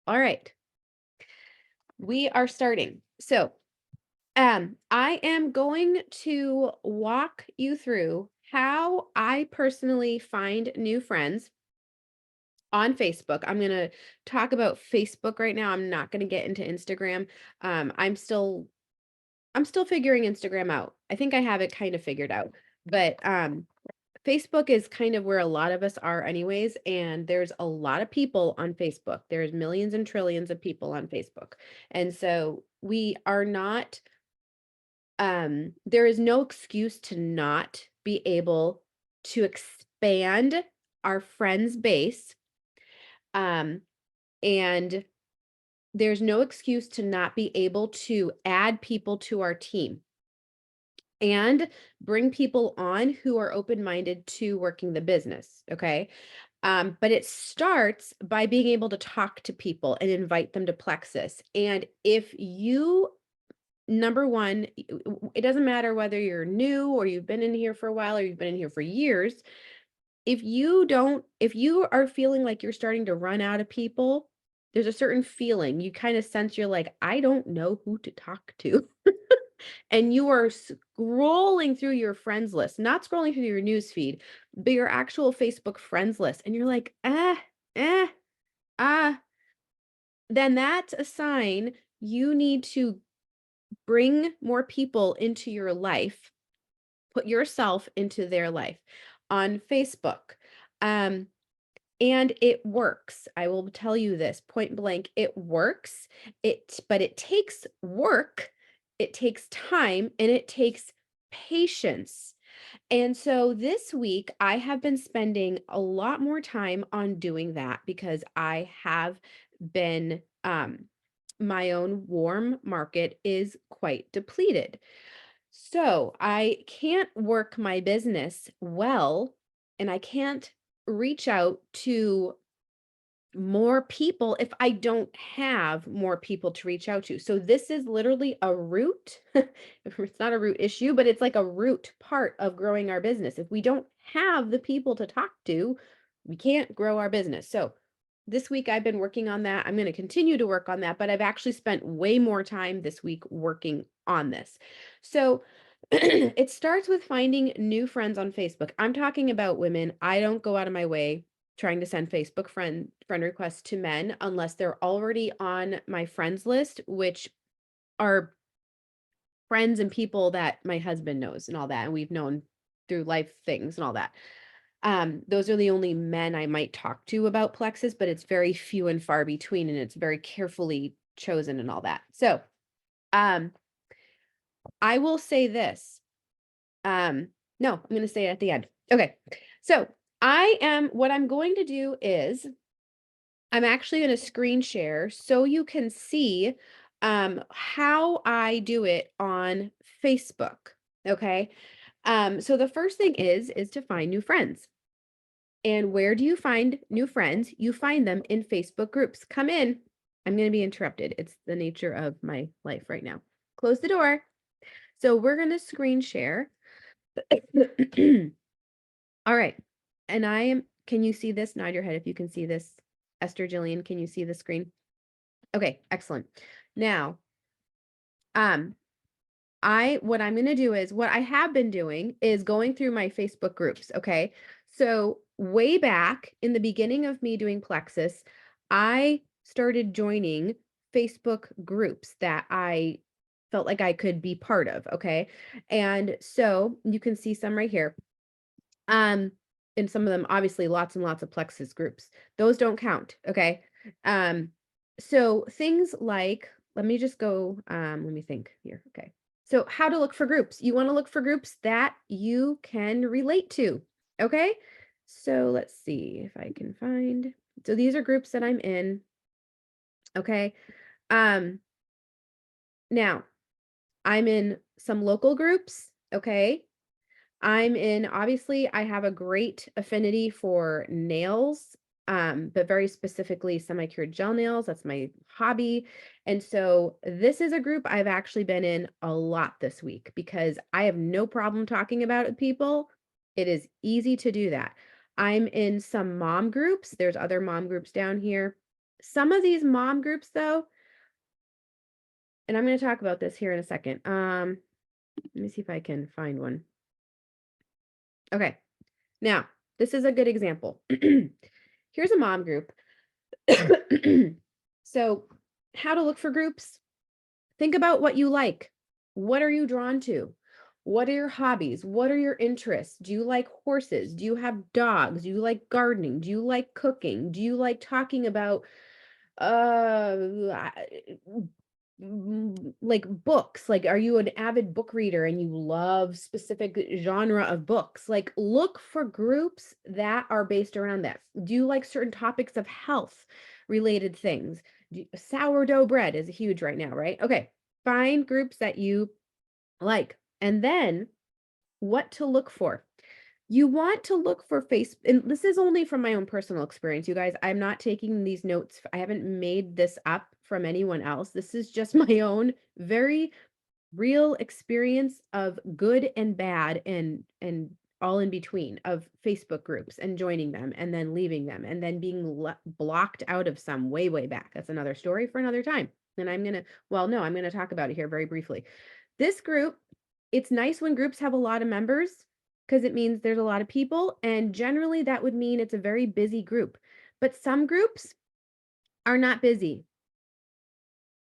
All right, we are starting. So, I am going to walk you through how I personally find new friends on Facebook. I'm going to talk about Facebook right now. I'm not going to get into Instagram. Um, I'm still I'm still figuring Instagram out. I think I have it kind of figured out. But Facebook is kind of where a lot of us are anyways, and there's a lot of people on Facebook. There's millions and trillions of people on Facebook. And so we are not there is no excuse to not be able to expand our friends base. Um and there's no excuse to not be able to add people to our team and bring people on who are open-minded to working the business, okay? But it starts by being able to talk to people and invite them to Plexus. And if you, number one, it doesn't matter whether you're new or you've been in here for a while or you've been in here for years. If you are feeling like you're starting to run out of people, there's a certain feeling you kind of sense you're like, I don't know who to talk to. And you are scrolling through your friends list, not scrolling through your news feed, but your actual Facebook friends list, and you're like, eh, ah, then that's a sign you need to bring more people into your life, put yourself into their life on Facebook. Um, and it works. I will tell you this point blank, it works. But it takes work, it takes time, and it takes patience. And so this week, I have been spending a lot more time on doing that because I have been, my own warm market is quite depleted. So I can't work my business well, and I can't reach out to more people if I don't have more people to reach out to. So this is literally a root. It's not a root issue, but it's like a root part of growing our business. If we don't have the people to talk to, we can't grow our business. So this week I've been working on that. I'm going to continue to work on that, but I've actually spent way more time this week working on this. So it starts with finding new friends on Facebook. I'm talking about women. I don't go out of my way trying to send Facebook friend requests to men unless they're already on my friends list, which are friends and people that my husband knows and all that, and we've known through life things and all that. Those are the only men I might talk to about Plexus, but it's very few and far between, and it's very carefully chosen and all that. So, um, I will say this. No, I'm going to say it at the end. Okay. So, what I'm going to do is I'm actually going to screen share so you can see how I do it on Facebook. Okay. So the first thing is to find new friends. And where do you find new friends? You find them in Facebook groups. Come in. I'm going to be interrupted. It's the nature of my life right now. Close the door. So we're going to screen share. All right. And can you see this? Nod your head if you can see this. Esther Jillian, can you see the screen? Okay, excellent. Now, um, what I'm going to do is what I have been doing is going through my Facebook groups. Okay. So, way back in the beginning of me doing Plexus, I started joining Facebook groups that I felt like I could be part of. Okay. And so you can see some right here. Um, and some of them, obviously, lots and lots of Plexus groups. Those don't count. Okay. Um, so things like, let me just go, let me think here. Okay. So how to look for groups. You want to look for groups that you can relate to. Okay. So let's see if I can find. So these are groups that I'm in. Okay. Um, now I'm in some local groups. Okay. Obviously, I have a great affinity for nails, but very specifically semi-cured gel nails. That's my hobby. And so this is a group I've actually been in a lot this week because I have no problem talking about it with people. It is easy to do that. I'm in some mom groups. There's other mom groups down here. Some of these mom groups though, and I'm going to talk about this here in a second. Let me see if I can find one. Okay. Now, this is a good example. Here's a mom group. So, how to look for groups? Think about what you like. What are you drawn to? What are your hobbies? What are your interests? Do you like horses? Do you have dogs? Do you like gardening? Do you like cooking? Do you like talking about like books? Like, are you an avid book reader and you love specific genre of books? Like, look for groups that are based around that. Do you like certain topics of health related things? Sourdough bread is huge right now, right? Okay, find groups that you like. And then what to look for. You want to look for face, and this is only from my own personal experience, you guys. I'm not taking these notes. I haven't made this up from anyone else. This is just my own very real experience of good and bad and all in between of Facebook groups and joining them and then leaving them and then being blocked out of some way back. That's another story for another time. And I'm going to, well, no, I'm going to talk about it here very briefly. This group, it's nice when groups have a lot of members because it means there's a lot of people. And generally, that would mean it's a very busy group. But some groups are not busy.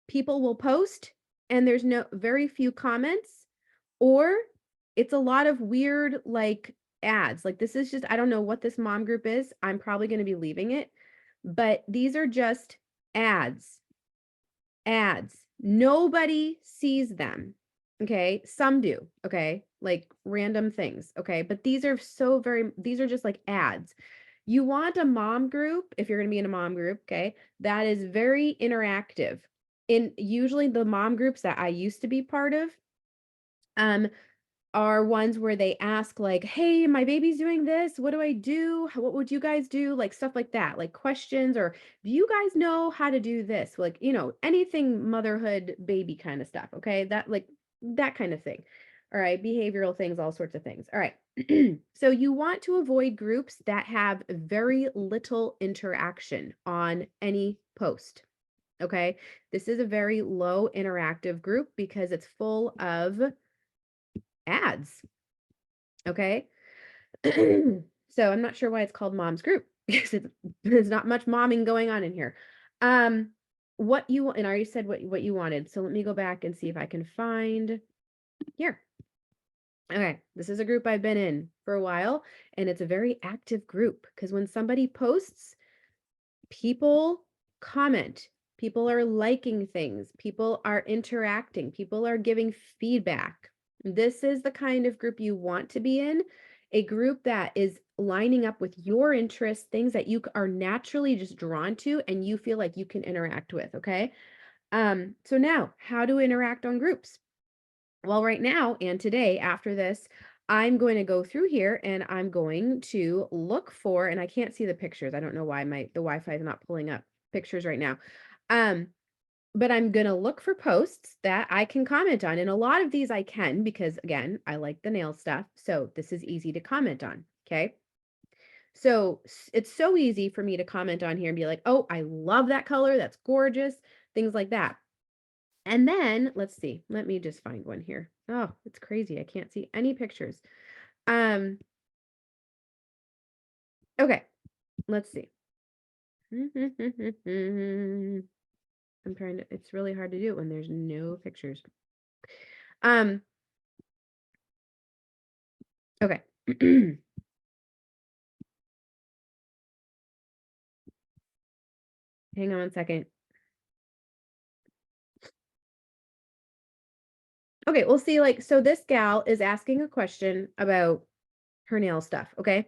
People will post and there's very few comments, or it's a lot of weird like ads. Like this is just, I don't know what this mom group is. I'm probably going to be leaving it, but these are just ads. Ads. Nobody sees them. Okay. Some do. Okay. Like random things. Okay. But these are these are just like ads. You want a mom group, if you're going to be in a mom group, okay, that is very interactive. In usually the mom groups that I used to be part of, are ones where they ask like, "Hey, my baby's doing this. What do I do? What would you guys do?" Like stuff like that, like questions, or do you guys know how to do this? Like, anything motherhood, baby kind of stuff. Okay. That kind of thing. All right. Behavioral things, all sorts of things. All right. So you want to avoid groups that have very little interaction on any post. Okay. This is a very low interactive group because it's full of ads. Okay. So I'm not sure why it's called mom's group because there's not much momming going on in here. What you and I already said what you wanted. So let me go back and see if I can find here. Okay, this is a group I've been in for a while, and it's a very active group because when somebody posts, people comment, people are liking things, people are interacting, people are giving feedback. This is the kind of group you want to be in, a group that is lining up with your interests, things that you are naturally just drawn to and you feel like you can interact with, okay? So now, how to interact on groups? Well, right now and today after this, I'm going to go through here and I'm going to look for, and I can't see the pictures. I don't know why the Wi-Fi is not pulling up pictures right now. Um, but I'm going to look for posts that I can comment on. And a lot of these I can because again, I like the nail stuff. So this is easy to comment on. Okay. So it's so easy for me to comment on here and be like, oh, I love that color. That's gorgeous. Things like that. And then let's see. Let me just find one here. Oh, it's crazy. I can't see any pictures. Um, okay, let's see. I'm trying to, it's really hard to do when there's no pictures. Um, okay. Hang on one second. Okay, we'll see. Like, so this gal is asking a question about her nail stuff. Okay.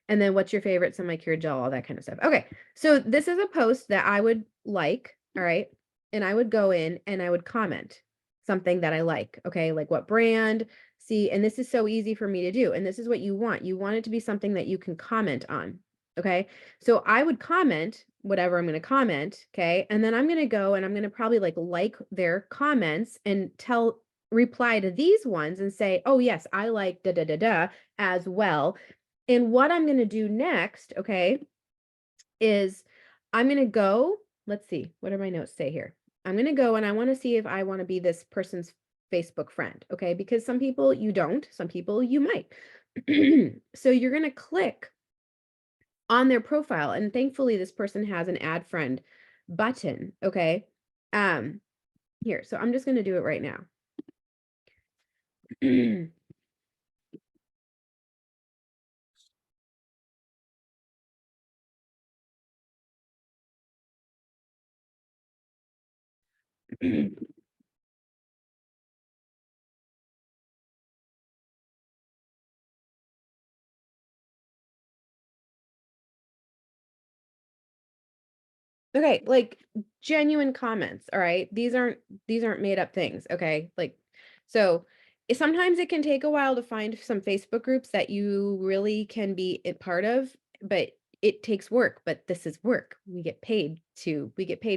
And then what's your favorite semi-cured gel, all that kind of stuff. Okay. So this is a post that I would like, all right? And I would go in and I would comment something that I like, okay? Like what brand, see, and this is so easy for me to do. And this is what you want. You want it to be something that you can comment on, okay? So I would comment whatever I'm going to comment, okay? And then I'm going to go and I'm going to probably like their comments and reply to these ones and say, "Oh yes, I like da da da da as well." And what I'm going to do next, okay, is I'm going to go, let's see, what do my notes say here? I'm going to go and I want to see if I want to be this person's Facebook friend. Okay. Because some people you don't, some people you might. So you're going to click on their profile. And thankfully, this person has an add friend button. Okay. Um, Here. So I'm just going to do it right now. Okay, like genuine comments, all right? These aren't made up things, okay? Like so sometimes it can take a while to find some Facebook groups that you really can be a part of, but it takes work, but this is work. We get paid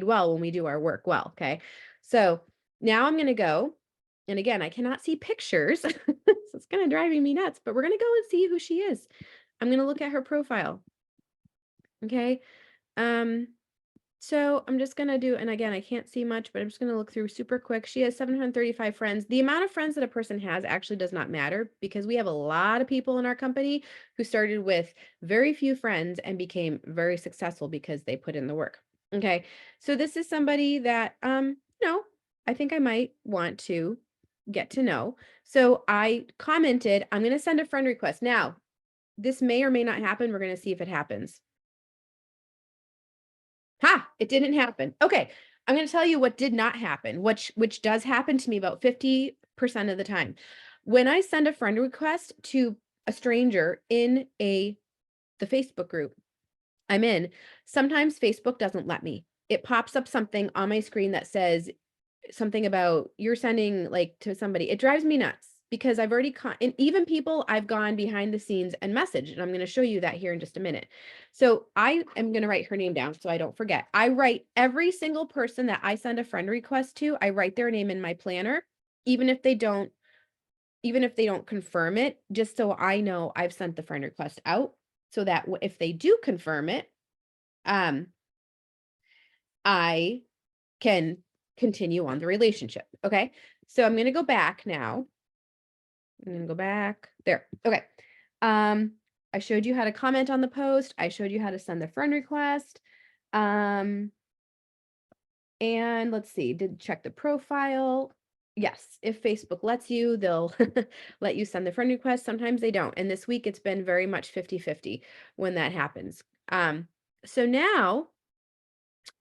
well when we do our work well, okay? So now I'm going to go and again, I cannot see pictures. So it's kind of driving me nuts, but we're going to go and see who she is. I'm going to look at her profile. Okay? Um so I'm just going to do, and again, I can't see much, but I'm just going to look through super quick. She has 735 friends. The amount of friends that a person has actually does not matter because we have a lot of people in our company who started with very few friends and became very successful because they put in the work. Okay. So this is somebody that, I think I might want to get to know. So I commented, I'm going to send a friend request. Now, this may or may not happen. We're going to see if it happens. Ha! It didn't happen. Okay, I'm gonna tell you what did not happen, which does happen to me about 50% of the time. When I send a friend request to a stranger in the Facebook group I'm in, sometimes Facebook doesn't let me. It pops up something on my screen that says something about you're sending like to somebody. It drives me nuts because I've already and even people I've gone behind the scenes and messaged, and I'm going to show you that here in just a minute. So I am going to write her name down so I don't forget. I write every single person that I send a friend request to, I write their name in my planner, even if they don't confirm it, just so I know I've sent the friend request out so that if they do confirm it, um I can continue on the relationship. Okay. So I'm going to go back now. I'm going to go back there. Okay. Um, I showed you how to comment on the post. I showed you how to send the friend request. Um, and let's see, did check the profile. Yes, if Facebook lets you, they'll let you send the friend request. Sometimes they don't. And this week it's been very much 50-50 when that happens. So now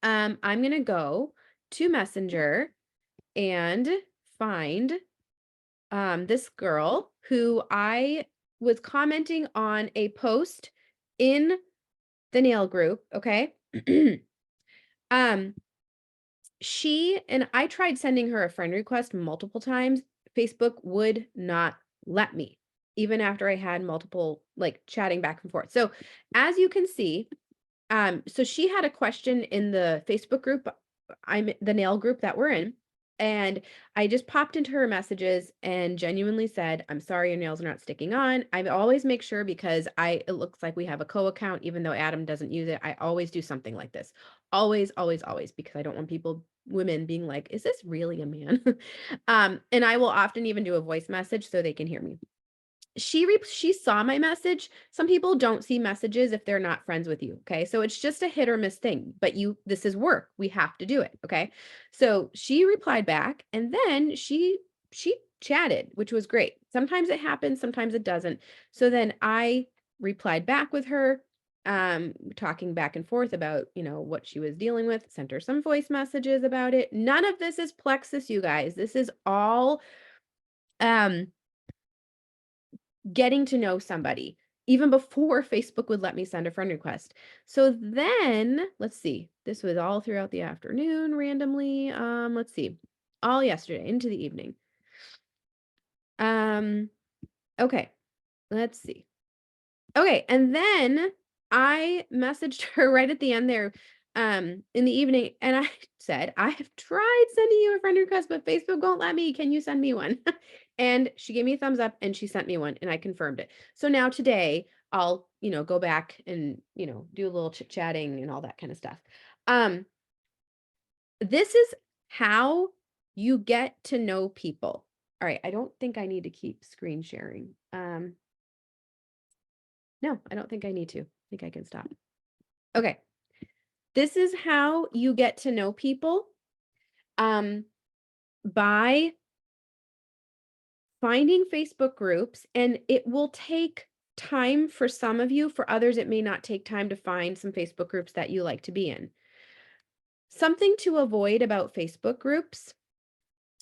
I'm going to go to Messenger and find this girl who I was commenting on a post in the nail group. Okay. um, she and I tried sending her a friend request multiple times. Facebook would not let me, even after I had multiple like chatting back and forth. So as you can see, so she had a question in the Facebook group. I'm the nail group that we're in. And I just popped into her messages and genuinely said, I'm sorry your nails are not sticking on. I always make sure because it looks like we have a co-account, even though Adam doesn't use it. I always do something like this. Always, always, always, because I don't want women being like, is this really a man? And I will often even do a voice message so they can hear me. She saw my message. Some people don't see messages if they're not friends with you, okay? So it's just a hit or miss thing, but this is work. We have to do it, okay? So she replied back and then she chatted, which was great. Sometimes it happens, sometimes it doesn't. So then I replied back with her talking back and forth about, what she was dealing with, sent her some voice messages about it. None of this is Plexus, you guys. This is all um getting to know somebody even before Facebook would let me send a friend request. So then, let's see. This was all throughout the afternoon randomly. Let's see. All yesterday into the evening. Um okay. Let's see. Okay, and then I messaged her right at the end there in the evening and I said, "I have tried sending you a friend request, but Facebook won't let me. Can you send me one?" And she gave me a thumbs up and she sent me one and I confirmed it. So now today I'll, go back and, do a little chit-chatting and all that kind of stuff. Um, this is how you get to know people. All right, I don't think I need to keep screen sharing. No, I don't think I need to. I think I can stop. Okay. This is how you get to know people um, by finding Facebook groups, and it will take time for some of you. For others, it may not take time to find some Facebook groups that you like to be in. Something to avoid about Facebook groups,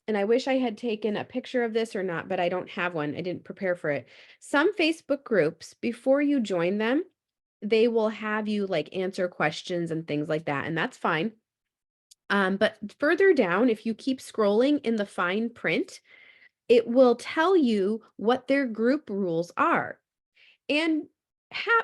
and I wish I had taken a picture of this or not, but I don't have one. I didn't prepare for it. Some Facebook groups, before you join them, they will have you like answer questions and things like that, and that's fine. But further down, if you keep scrolling in the fine print, it will tell you what their group rules are. And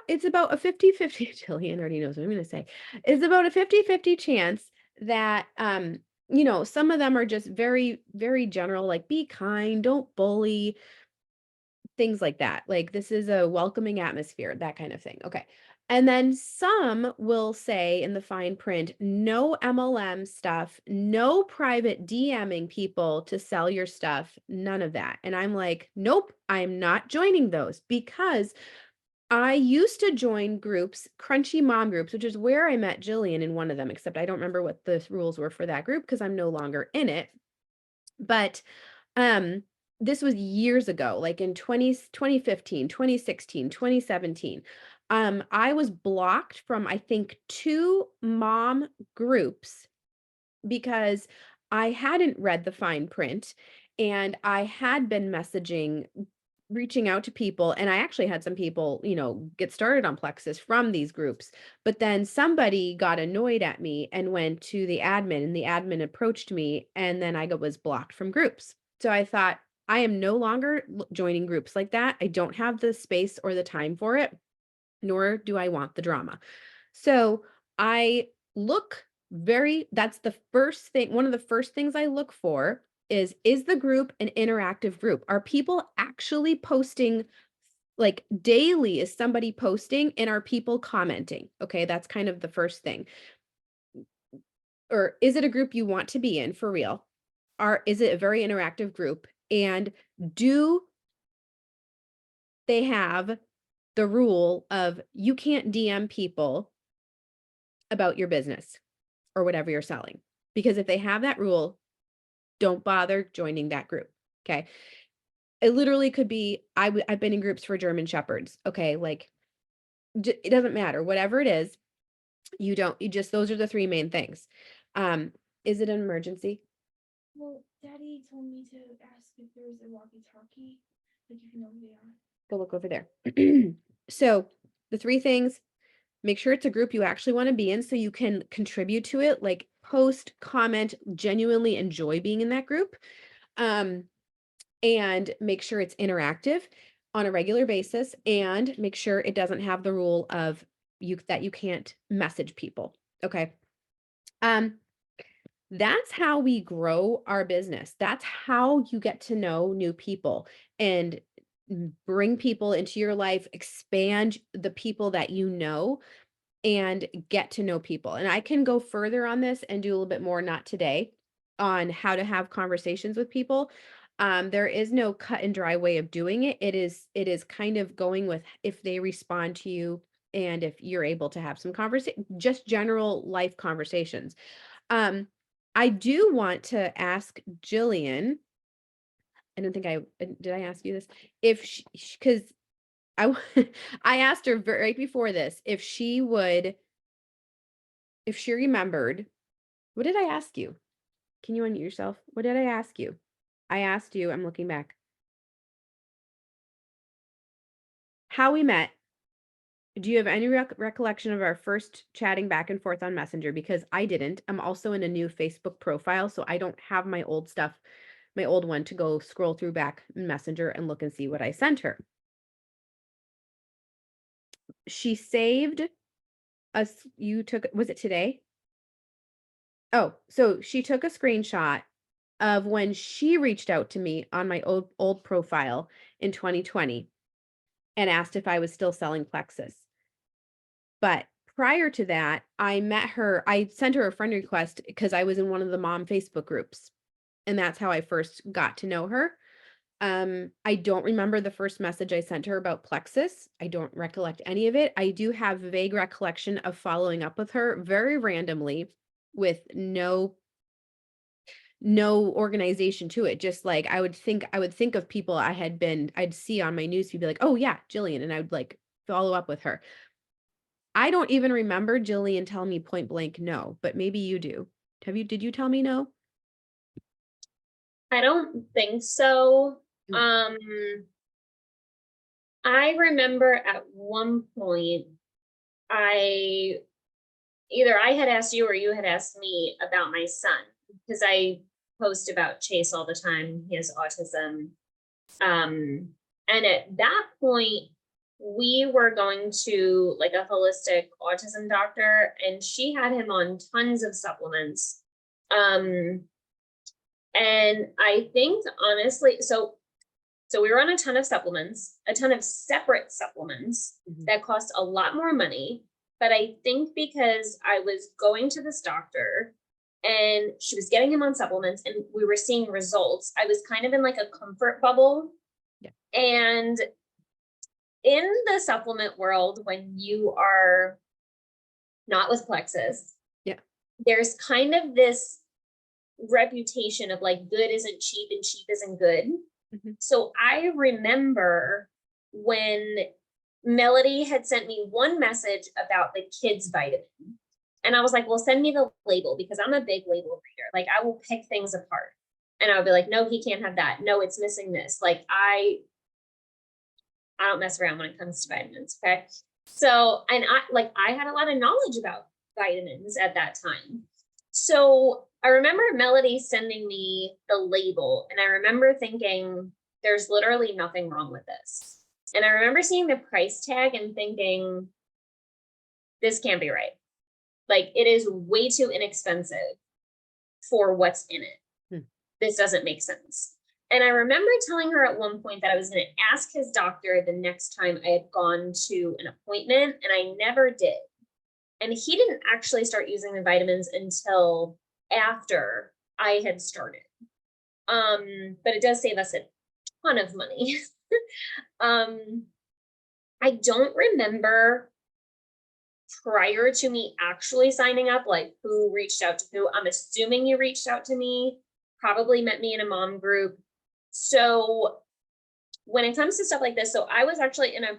it's about a 50-50 Jillian already knows what I'm going to say. It's about a 50-50 chance that some of them are just very very general, like be kind, don't bully, things like that. Like this is a welcoming atmosphere, that kind of thing. Okay. And then some will say in the fine print, no MLM stuff, no private DMing people to sell your stuff, none of that. And I'm like, nope, I'm not joining those because I used to join groups, Crunchy Mom groups, which is where I met Jillian in one of them, except I don't remember what the rules were for that group because I'm no longer in it. But um, this was years ago, like in 2015, 2016, 2017. I was blocked from, I think, 2 mom groups because I hadn't read the fine print and I had been reaching out to people, and I actually had some people, get started on Plexus from these groups. But then somebody got annoyed at me and went to the admin, and the admin approached me, and then was blocked from groups. So I thought, I am no longer joining groups like that. I don't have the space or the time for it, nor do I want the drama. So I look that's the first thing. One of the first things I look for is the group an interactive group? Are people actually posting like daily? Is somebody posting and are people commenting? Okay, that's kind of the first thing. Or is it a group you want to be in for real? Is it a very interactive group? And do they have the rule of you can't DM people about your business or whatever you're selling? Because if they have that rule, don't bother joining that group. Okay. It literally could be I've been in groups for German shepherds. Okay, like it doesn't matter. Whatever it is, you just those are the 3 main things. Is it an emergency? Well, Daddy told me to ask if there's a walkie-talkie, like if you know who they are. Go look over there. So, the 3 things, make sure it's a group you actually want to be in so you can contribute to it, like post, comment, genuinely enjoy being in that group. Um, and make sure it's interactive on a regular basis and make sure it doesn't have the rule of you can't message people. Okay. Um, that's how we grow our business. That's how you get to know new people and bring people into your life, expand the people that you know, and get to know people. And I can go further on this and do a little bit more, not today, on how to have conversations with people. There is no cut and dry way of doing it. It is kind of going with if they respond to you and if you're able to have some conversation, just general life conversations. Um, I do want to ask Jillian. I don't think did I ask you this? If she, because I I asked her right before this if she remembered. What did I ask you? Can you unmute yourself? What did I ask you? I asked you, I'm looking back. How we met. Do you have any recollection of our first chatting back and forth on Messenger? Because I didn't. I'm also in a new Facebook profile, so I don't have my old stuff, my old one to go scroll through back in Messenger and look and see what I sent her. She saved us. Was it today? Oh, so she took a screenshot of when she reached out to me on my old profile in 2020. and asked if I was still selling Plexus. But prior to that, I sent her a friend request because I was in one of the mom Facebook groups, and that's how I first got to know her. I don't remember the first message I sent her about Plexus. I don't recollect any of it. I do have vague recollection of following up with her very randomly with no organization to it. Just like I would think of people I'd see on my newsfeed, be like, oh yeah, Jillian, and I would like follow up with her. I don't even remember Jillian telling me point blank no, but maybe you do. Did you tell me no? I don't think so. Mm. I remember at one point, I either I had asked you or you had asked me about my son because I post about Chase all the time. He has autism. And at that point, we were going to like a holistic autism doctor, and she had him on tons of supplements. Um, and I think honestly, so we were on a ton of supplements, a ton of separate supplements Mhm. that cost a lot more money. But I think because I was going to this doctor and she was getting him on supplements and we were seeing results, I was kind of in like a comfort bubble. Yeah. And in the supplement world, when you are not with Plexus, Yeah. there's kind of this reputation of like good isn't cheap and cheap isn't good. Mhm. So I remember when Melody had sent me one message about the kids vitamin. And I was like, well, send me the label because I'm a big label reader. Like I will pick things apart. And I would be like, no, he can't have that. No, it's missing this. Like I don't mess around when it comes to vitamins. Okay. So, and I had a lot of knowledge about vitamins at that time. So I remember Melody sending me the label, and I remember thinking, there's literally nothing wrong with this. And I remember seeing the price tag and thinking, this can't be right. Like, it is way too inexpensive for what's in it. Hmm. This doesn't make sense. And I remember telling her at one point that I was going to ask his doctor the next time I had gone to an appointment, and I never did. And he didn't actually start using the vitamins until after I had started. But it does save us a ton of money. um, I don't remember prior to me actually signing up, like who reached out to who. I'm assuming you reached out to me, probably met me in a mom group. So when it comes to stuff like this, so I was actually in an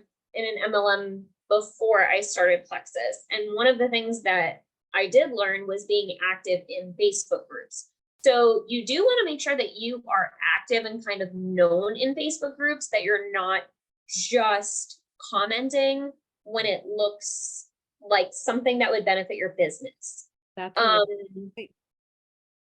MLM before I started Plexus. And one of the things that I did learn was being active in Facebook groups. So you do want to make sure that you are active and kind of known in Facebook groups, that you're not just commenting when it looks like something that would benefit your business. That's a really Um, point.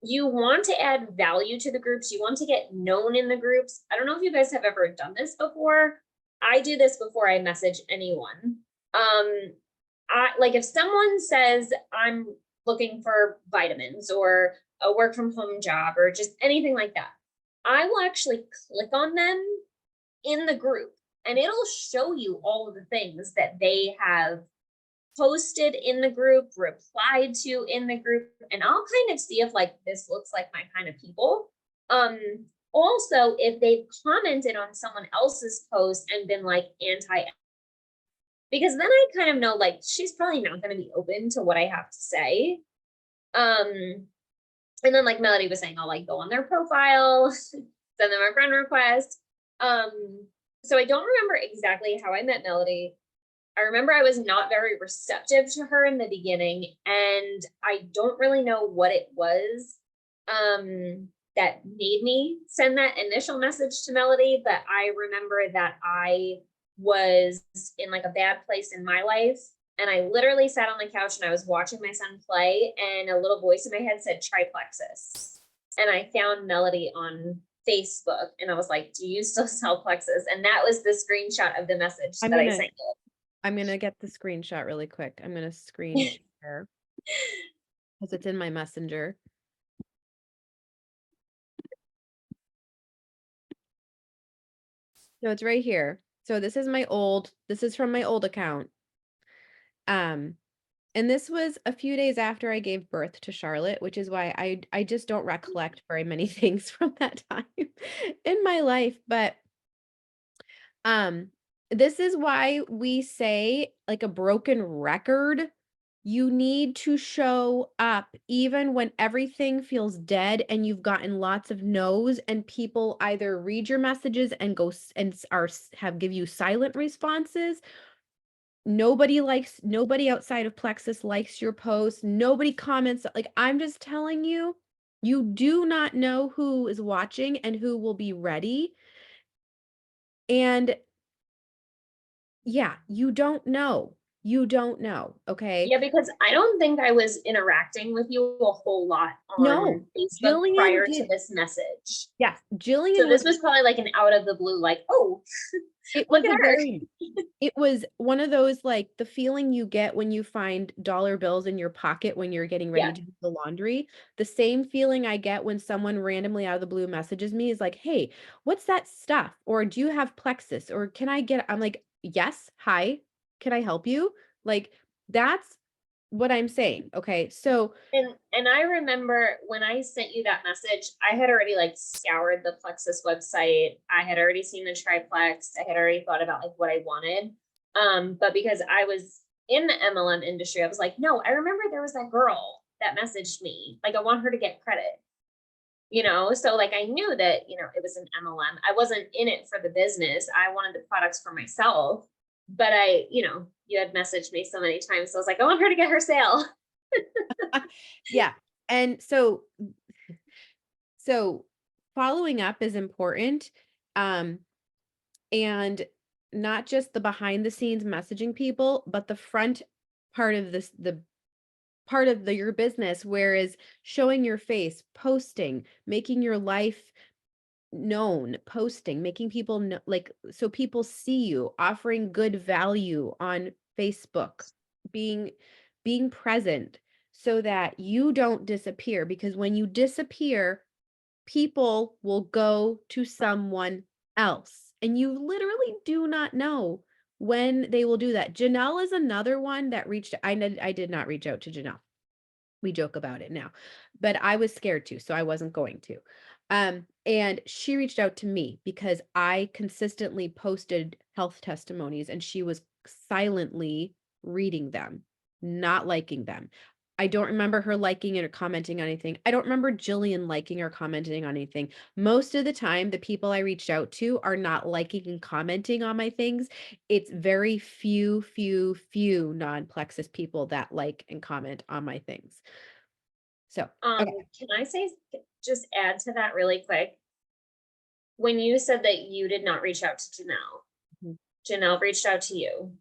you want to add value to the groups. You want to get known in the groups. I don't know if you guys have ever done this before. I do this before I message anyone. I like if someone says I'm looking for vitamins or a work from home job or just anything like that, I will actually click on them in the group and it'll show you all of the things that they have posted in the group, replied to in the group, and I'll kind of see if like this looks like my kind of people. Um, Also, if they've commented on someone else's post and been like anti, because then I kind of know like she's probably not going to be open to what I have to say. Um, and then like Melody was saying, I'll like go on their profile, send them a friend request. So I don't remember exactly how I met Melody. I remember I was not very receptive to her in the beginning, and I don't really know what it was that made me send that initial message to Melody, but I remember that I was in like a bad place in my life. And I literally sat on the couch and I was watching my son play, and a little voice in my head said, try Plexus. And I found Melody on Facebook and I was like, do you still sell Plexus? And that was the screenshot of the message I'm that I gonna sent you. I'm gonna get the screenshot really quick. I'm gonna screen share because it's in my messenger. So it's right here. So this is from my old account. Um, and this was a few days after I gave birth to Charlotte, which is why I just don't recollect very many things from that time in my life. But um, this is why we say, like a broken record, you need to show up even when everything feels dead and you've gotten lots of no's and people either read your messages and have give you silent responses. Nobody outside of Plexus likes your post. Nobody comments. Like, I'm just telling you, you do not know who is watching and who will be ready. And yeah, you don't know. You don't know. Okay. Yeah, because I don't think I was interacting with you a whole lot No, on Facebook Jillian prior to did. this message. Yes, So Jillian this was probably like an out of the blue, like, oh, it look was at a her. very it was one of those, like, the feeling you get when you find dollar bills in your pocket when you're getting ready Yeah. to do the laundry. The same feeling I get when someone randomly out of the blue messages me is like, "Hey, what's that stuff?" Or, "Do you have Plexus?" Or, "Can I get" I'm like, "Yes, hi, can I help you?" Like, that's what I'm saying, okay? So And I remember when I sent you that message, I had already like scoured the Plexus website. I had already seen the triplex. I had already thought about like what I wanted. But because I was in the MLM industry, I was like, no, I remember there was that girl that messaged me. Like I want her to get credit. So like I knew that, it was an MLM. I wasn't in it for the business. I wanted the products for myself. But you had messaged me so many times. So I was like, I want her to get her sale. yeah, and so following up is important, um, and not just the behind the scenes messaging people, but the front part of the part of your business, whereas showing your face, posting, making your life known, posting, making people know, like, so people see you, offering good value on Facebook, being present so that you don't disappear, because when you disappear, people will go to someone else, and you literally do not know when they will do that. Janelle is another one that I did not reach out to Janelle. We joke about it now, but I was scared to, so I wasn't going to. And she reached out to me because I consistently posted health testimonies and she was silently reading them, not liking them. I don't remember her liking it or commenting on anything. I don't remember Jillian liking or commenting on anything. Most of the time, the people I reached out to are not liking and commenting on my things. It's very few non-Plexus people that like and comment on my things. So, Um, okay. can I just add to that really quick? When you said that you did not reach out to Mhm. Janelle reached out to you,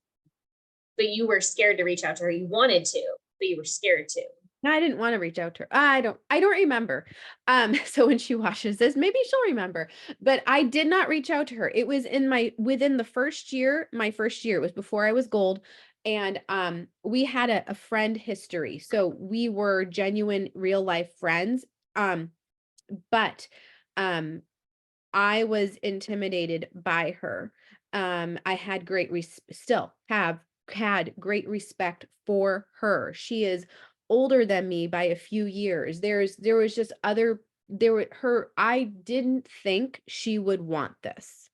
but you were scared to reach out to her. You wanted to, but you were scared to. No, I didn't want to reach out to her. I don't remember. So when she watches this, maybe she'll remember. But I did not reach out to her. It was within the first year, my first year, it was before I was gold. And we had a friend history. So we were genuine real life friends. Um, but um I was intimidated by her. I had still have had great respect for her. She is older than me by a few years. There was just other there were her I didn't think she would want this.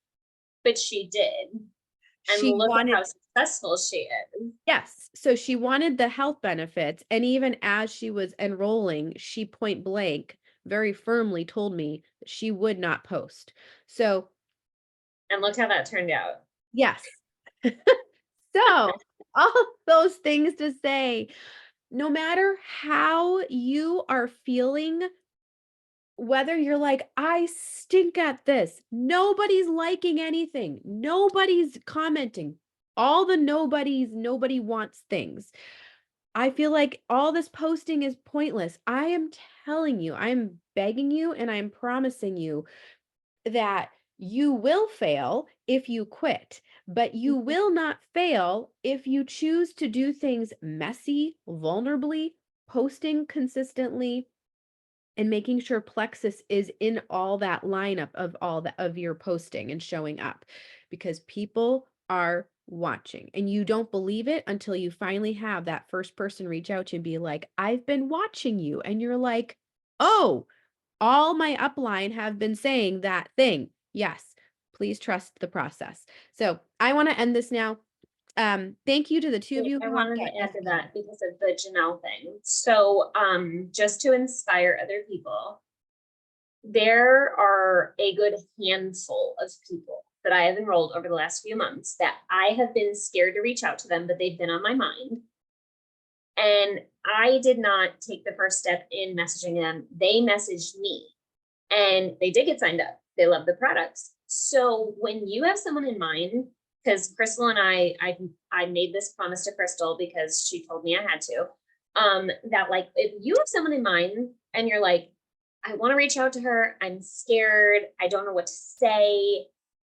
But she did. And She look at wanted how successful she is. Yes, so she wanted the health benefits, and even as she was enrolling, she point blank very firmly told me that she would not post. So, And look how that turned out. yes. So, all those things to say, no matter how you are feeling, whether you're like, I stink at this, nobody's liking anything, nobody's commenting, all the nobody wants things. I feel like all this posting is pointless. I am telling you, I am begging you, and I am promising you that you will fail if you quit, but you will not fail if you choose to do things messy, vulnerably, posting consistently, and making sure Plexus is in all that lineup of all that of your posting and showing up, because people are watching, and you don't believe it until you finally have that first person reach out to you and be like, I've been watching you. And you're like, oh, all my upline have been saying that thing. Yes, please trust the process. So I want to end this now. Thank you to the two of Wait, you I who wanted have- to add to that because of the Janelle thing. So, just to inspire other people, there are a good handful of people that I have enrolled over the last few months that I have been scared to reach out to them, but they've been on my mind. And I did not take the first step in messaging them. They messaged me and they did get signed up. They love the products. So when you have someone in mind, because Crystal and I made this promise to Crystal because she told me I had to, that like if you have someone in mind and you're like, I want to reach out to her, I'm scared, I don't know what to say,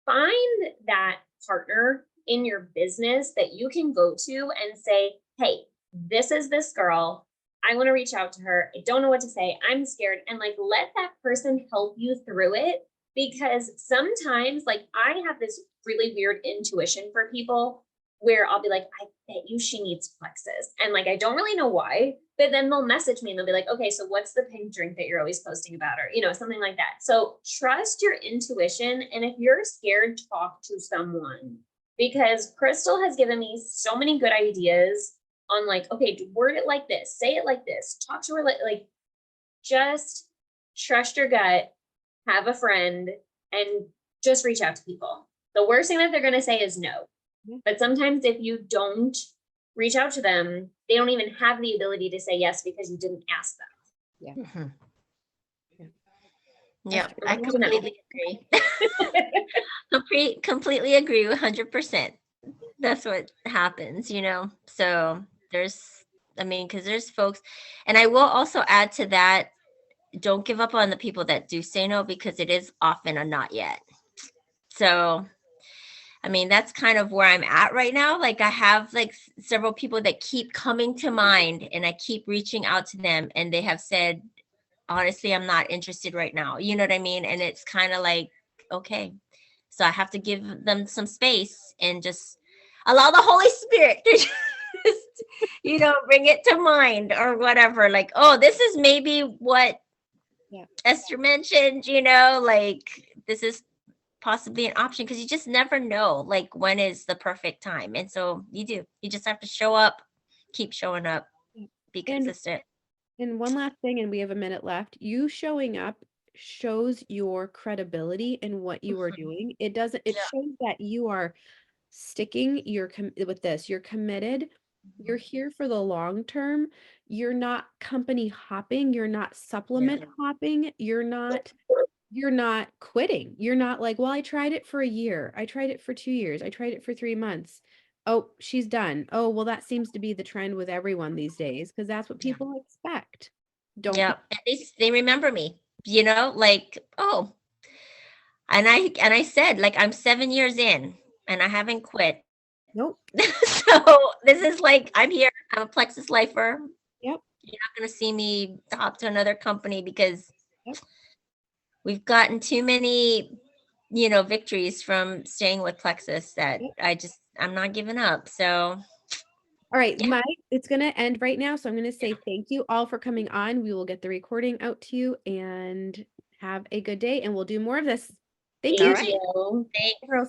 find that partner in your business that you can go to and say, hey, this is this girl. I want to reach out to her. I don't know what to say. I'm scared. And like, let that person help you through it. Because sometimes, like, I have this really weird intuition for people where I'll be like, I bet you she needs Plexus. And like, I don't really know why, but then they'll message me and they'll be like, okay, so what's the pink drink that you're always posting about? Or, you know, something like that. So trust your intuition. And if you're scared, talk to someone, because Crystal has given me so many good ideas on like, okay, word it like this, say it like this, talk to her like just trust your gut, have a friend, and just reach out to people. The worst thing that they're going to say is no. Yeah. But sometimes if you don't reach out to them, they don't even have the ability to say yes because you didn't ask them. Mhm. Yeah. Yeah, That's I good to know. completely agree. Completely agree 100%. That's what happens, you know? So because there's folks, and I will also add to that, don't give up on the people that do say no, because it is often a not yet. So, I mean, that's kind of where I'm at right now. Like I have like several people that keep coming to mind and I keep reaching out to them and they have said, honestly, I'm not interested right now. You know what I mean? And it's kind of like, okay, so I have to give them some space and just allow the Holy Spirit to just, bring it to mind or whatever. Like, oh, this is maybe what Esther mentioned, like this is possibly an option, because you just never know like when is the perfect time. And so you just have to show up, keep showing up, be consistent. And one last thing, and we have a minute left. You showing up shows your credibility in what you are doing. It doesn't, it shows that you are sticking with this. You're committed. You're here for the long term. You're not company hopping. You're not supplement hopping. You're not quitting. You're not like, well, I tried it for a year. I tried it for 2 years. I tried it for 3 months. Oh, she's done. Oh, well, that seems to be the trend with everyone these days, because that's what people expect. Don't Yeah, at least they remember me, like, oh, and I said, like, I'm 7 years in and I haven't quit. Nope. So this is like, I'm here. I'm a Plexus lifer. Yep. You're not going to see me hop to another company because Yep. we've gotten too many, victories from staying with Plexus that I'm not giving up. So. All right, Yeah. Mike, it's going to end right now. So I'm going to say thank you all for coming on. We will get the recording out to you, and have a good day, and we'll do more of this. Thank you. All right. you. Thanks. Girls.